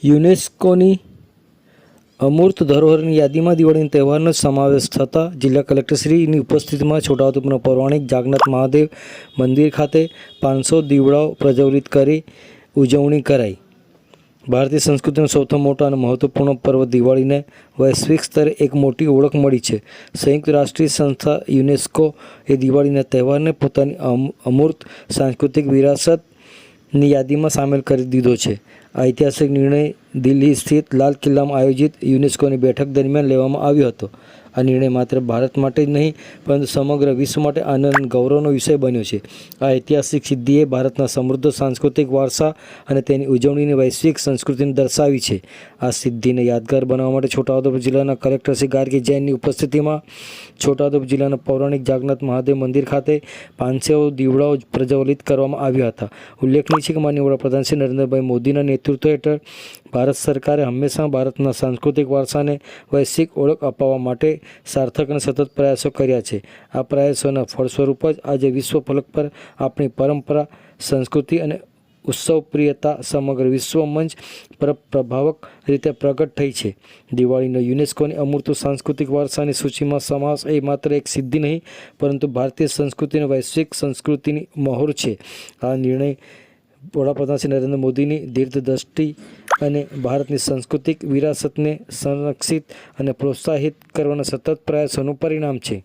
યુનેસ્કોની અમૂર્ત ધરોહરની યાદીમાં દિવાળીના તહેવારનો સમાવેશ થતાં જિલ્લા કલેક્ટરશ્રીની ઉપસ્થિતિમાં છોટાઉદેપુરના પૌરાણિક જાગન્નાથ મહાદેવ મંદિર ખાતે 500 દીવડાઓ પ્રજ્વલિત કરી ઉજવણી કરાઈ। ભારતીય સંસ્કૃતિનો સૌથી મોટો અને મહત્વપૂર્ણ પર્વ દિવાળીને વૈશ્વિક સ્તરે એક મોટી ઓળખ મળી છે। સંયુક્ત રાષ્ટ્રીય સંસ્થા યુનેસ્કો એ દિવાળીના તહેવારને પોતાની અમૂર્ત સાંસ્કૃતિક વિરાસતની યાદીમાં સામેલ કરી દીધો છે। આ ઐતિહાસિક નિર્ણય દિલ્હી સ્થિત લાલ કિલ્લામાં આયોજિત યુનેસ્કોની બેઠક દરમિયાન લેવામાં આવ્યો હતો। આ નિર્ણય માત્ર ભારત માટે જ નહીં પરંતુ સમગ્ર વિશ્વ માટે આનંદ અને ગૌરવનો વિષય બન્યો છે। આ ઐતિહાસિક સિદ્ધિએ ભારતના સમૃદ્ધ સાંસ્કૃતિક વારસા અને તેની ઉજવણીની વૈશ્વિક સંસ્કૃતિને દર્શાવી છે। આ સિદ્ધિને યાદગાર બનાવવા માટે છોટાઉદેપુર જિલ્લાના કલેક્ટર શ્રી ગાર્ગી જૈનની ઉપસ્થિતિમાં છોટાઉદેપુર જિલ્લાના પૌરાણિક જાગન્નાથ મહાદેવ મંદિર ખાતે 500 દીવડાઓ પ્રજ્વલિત કરવામાં આવ્યા હતા। ઉલ્લેખનીય છે કે માનનીય વડાપ્રધાન શ્રી નરેન્દ્રભાઈ મોદીના નેતૃત્વ હેઠળ ભારત સરકારે હંમેશા ભારતના સાંસ્કૃતિક વારસાને વૈશ્વિક ઓળખ અપાવવા માટે સાર્થક અને સતત પ્રયાસો કર્યા છે। આ પ્રયાસોના ફળસ્વરૂપ જ આજે વિશ્વ ફલક પર આપણી પરંપરા, સંસ્કૃતિ અને ઉત્સવપ્રિયતા સમગ્ર વિશ્વ મંચ પર પ્રભાવક રીતે પ્રગટ થઈ છે। દિવાળીનો યુનેસ્કોની અમૂર્ત સાંસ્કૃતિક વારસાની સૂચિમાં સમાવેશ એ માત્ર એક સિદ્ધિ નહીં પરંતુ ભારતીય સંસ્કૃતિની વૈશ્વિક સંસ્કૃતિની મહોર છે। આ નિર્ણય વડાપ્રધાન શ્રી નરેન્દ્ર મોદીની દીર્ઘદ્રષ્ટિ અને ભારતની સાંસ્કૃતિક વિરાસતને સંરક્ષિત અને પ્રોત્સાહિત કરવાના સતત પ્રયાસોનું પરિણામ છે।